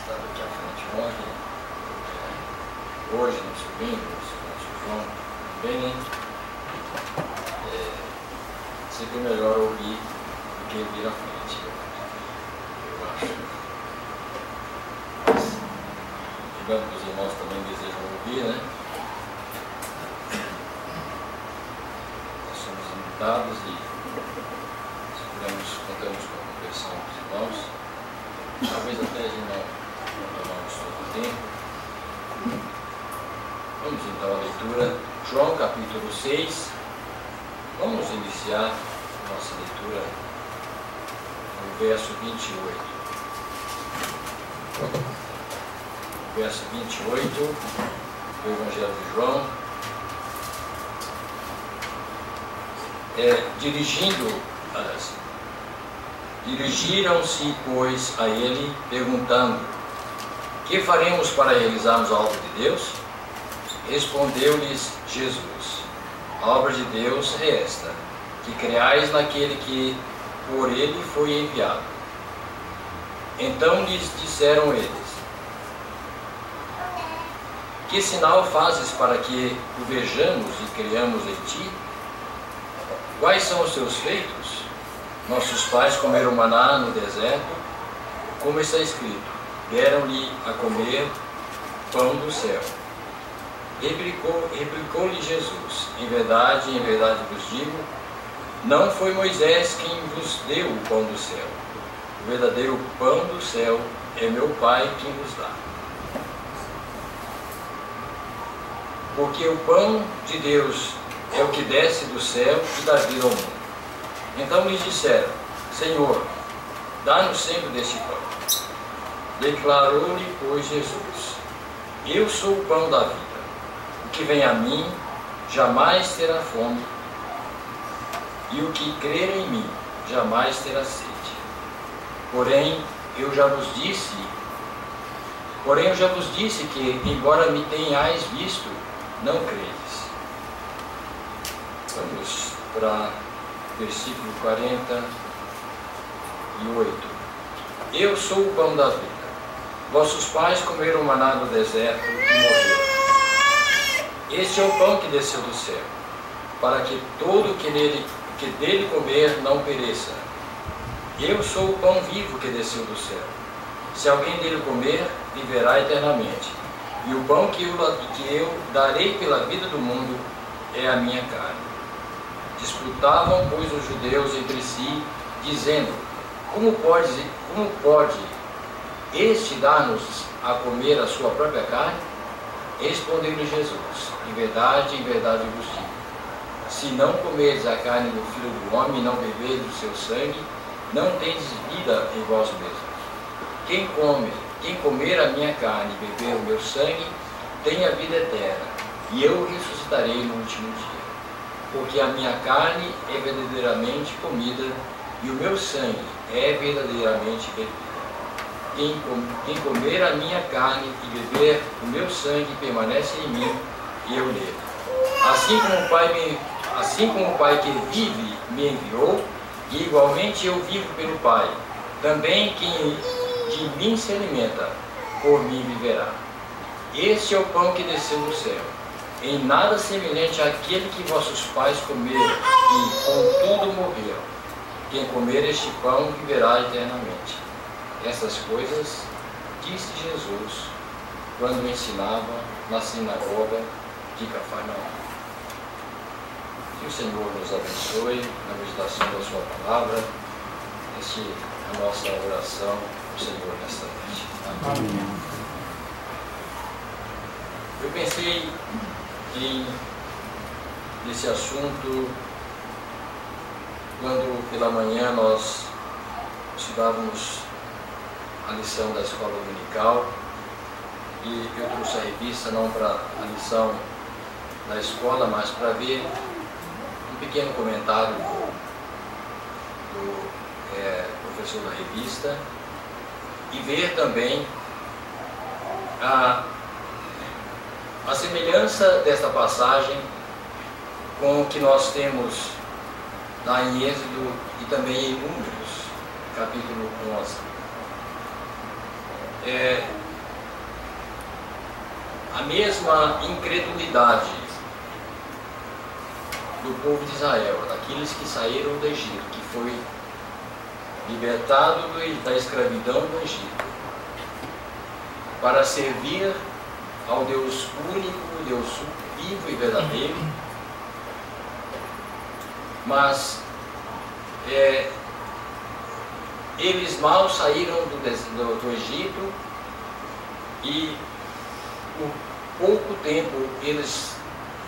estava aqui à frente ontem, hoje, nosso sobrinho, nosso João também, sempre é melhor ouvir do que vir à frente, eu acho. Mas, lembrando que os irmãos também desejam ouvir, né? Nós somos limitados e contamos com a compreensão dos irmãos. Talvez até a gente não tomamos todo o tempo. Vamos então à leitura. João capítulo 6. Vamos iniciar nossa leitura no verso 28. Verso 28 do Evangelho de João. Dirigiram-se, pois, a ele, perguntando: que faremos para realizarmos a obra de Deus? Respondeu-lhes Jesus: a obra de Deus é esta, que creais naquele que por ele foi enviado. Então lhes disseram eles: que sinal fazes para que o vejamos e creiamos em ti? Quais são os teus feitos? Nossos pais comeram maná no deserto, como está escrito: deram-lhe a comer pão do céu. Replicou-lhe Jesus: em verdade vos digo, não foi Moisés quem vos deu o pão do céu. O verdadeiro pão do céu é meu Pai quem vos dá. Porque o pão de Deus é o que desce do céu e dá vida ao mundo. Então lhes disseram: Senhor, dá-nos sempre deste pão. Declarou-lhe, pois, Jesus: eu sou o pão da vida. O que vem a mim jamais terá fome, e o que crer em mim jamais terá sede. Porém eu já vos disse que, embora me tenhais visto, não credes. Vamos para versículo 48. Eu sou o pão da vida. Vossos pais comeram maná no deserto e morreram. Este é o pão que desceu do céu, para que todo que dele comer não pereça. Eu sou o pão vivo que desceu do céu. Se alguém dele comer, viverá eternamente. E o pão que eu darei pela vida do mundo é a minha carne. Disputavam, pois, os judeus entre si, dizendo: como pode este dar-nos a comer a sua própria carne? Respondeu-lhe Jesus: em verdade vos digo, se não comerdes a carne do Filho do Homem e não beberdes do seu sangue, não tendes vida em vós mesmos. Quem comer a minha carne e beber o meu sangue, tem a vida eterna, e eu ressuscitarei no último dia. Porque a minha carne é verdadeiramente comida, e o meu sangue é verdadeiramente bebida. Quem comer a minha carne e beber o meu sangue permanece em mim, e eu nele. Assim como o Pai que vive me enviou, e igualmente eu vivo pelo Pai, também quem de mim se alimenta, por mim viverá. Este é o pão que desceu do céu, em nada semelhante àquele que vossos pais comeram e contudo morreram. Quem comer este pão viverá eternamente. Essas coisas disse Jesus quando ensinava na sinagoga de Cafarnaum. Que o Senhor nos abençoe na meditação da sua palavra. Esta é a nossa oração ao Senhor nesta noite. Amém. Eu pensei nesse assunto quando pela manhã nós estudávamos a lição da escola dominical, e eu trouxe a revista não para a lição da escola, mas para ver um pequeno comentário do professor da revista, e ver também a semelhança desta passagem com o que nós temos lá em Êxodo e também em Números, capítulo 11. a mesma incredulidade do povo de Israel, daqueles que saíram do Egito, que foi libertado da escravidão do Egito, para servir ao Deus único, Deus vivo e verdadeiro. Mas eles mal saíram do Egito, e por pouco tempo eles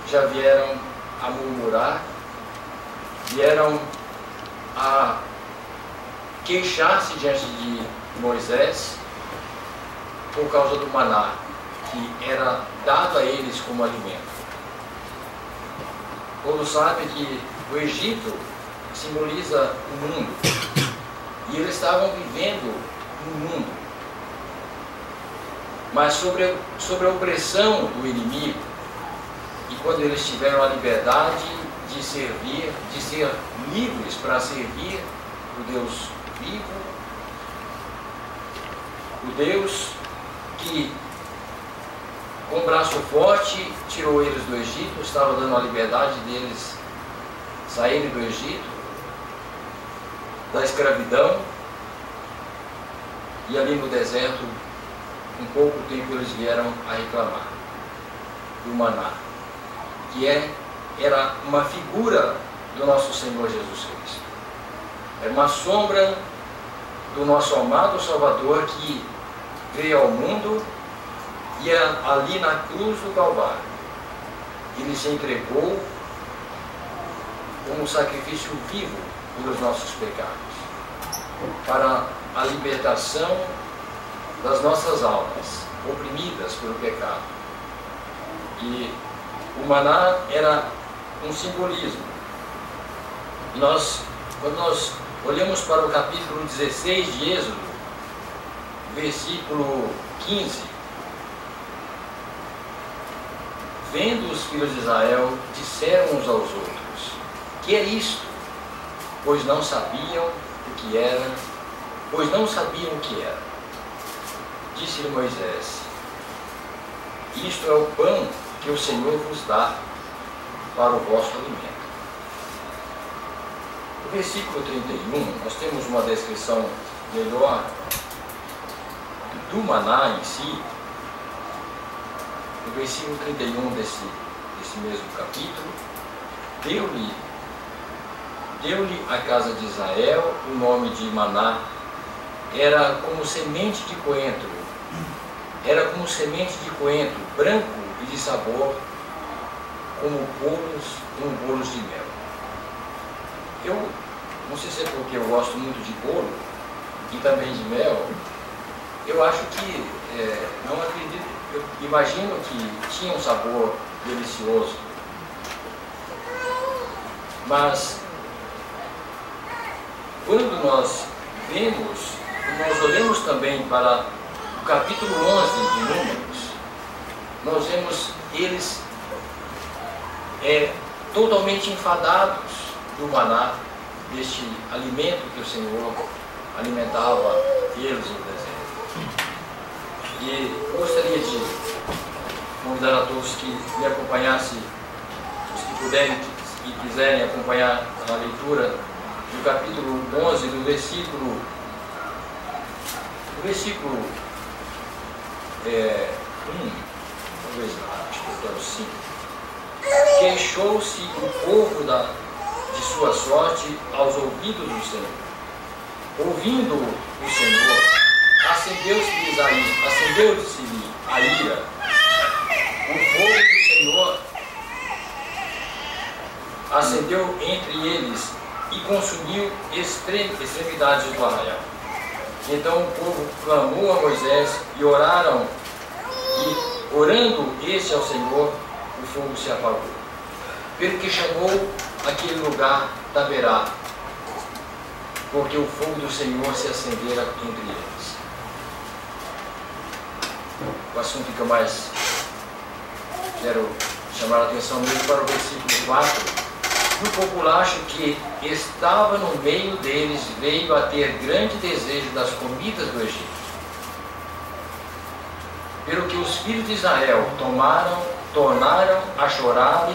já vieram a murmurar, vieram a queixar-se diante de Moisés por causa do maná que era dado a eles como alimento. Todos sabem que o Egito simboliza o mundo, e eles estavam vivendo no mundo, mas sobre a opressão do inimigo. E quando eles tiveram a liberdade de servir, de ser livres para servir o Deus vivo, o Deus que com o braço forte tirou eles do Egito, estava dando a liberdade deles saírem do Egito, da escravidão, e ali no deserto, em pouco tempo, eles vieram a reclamar do maná, que era uma figura do nosso Senhor Jesus Cristo. Era uma sombra do nosso amado Salvador, que veio ao mundo e ali na cruz do Calvário ele se entregou como sacrifício vivo pelos nossos pecados, para a libertação das nossas almas oprimidas pelo pecado. E o maná era um simbolismo. Quando nós olhamos para o capítulo 16 de Êxodo, versículo 15, vendo os filhos de Israel, disseram uns aos outros: que é isto? Pois não sabiam o que era. Disse-lhe Moisés: isto é o pão que o Senhor vos dá para o vosso alimento. No versículo 31, nós temos uma descrição melhor do maná em si. No versículo 31 desse mesmo capítulo, deu-lhe a casa de Israel o nome de maná. Era como semente de coentro, branco e de sabor, como bolos de mel. Eu não sei se é porque eu gosto muito de bolo e também de mel, eu acho que, não acredito, eu imagino que tinha um sabor delicioso. Mas quando nós olhamos também para o capítulo 11 de Números, nós vemos eles totalmente enfadados do maná, deste alimento que o Senhor alimentava eles no deserto. E gostaria de convidar a todos que me acompanhassem, os que puderem e quiserem acompanhar a leitura do capítulo 11, do versículo 1, talvez acho que eu quero 5. Queixou-se o povo de sua sorte aos ouvidos do Senhor. Ouvindo o Senhor, acendeu-se-lhe a ira. O fogo do Senhor acendeu entre eles e consumiu extremidades do arraial. Então o povo clamou a Moisés e oraram, e orando este ao Senhor, o fogo se apagou. Pelo que chamou aquele lugar Taberá, porque o fogo do Senhor se acendera entre eles. O assunto que eu mais quero chamar a atenção mesmo para o versículo 4. No populacho que estava no meio deles veio a ter grande desejo das comidas do Egito. pelo que os filhos de Israel tornaram a chorar e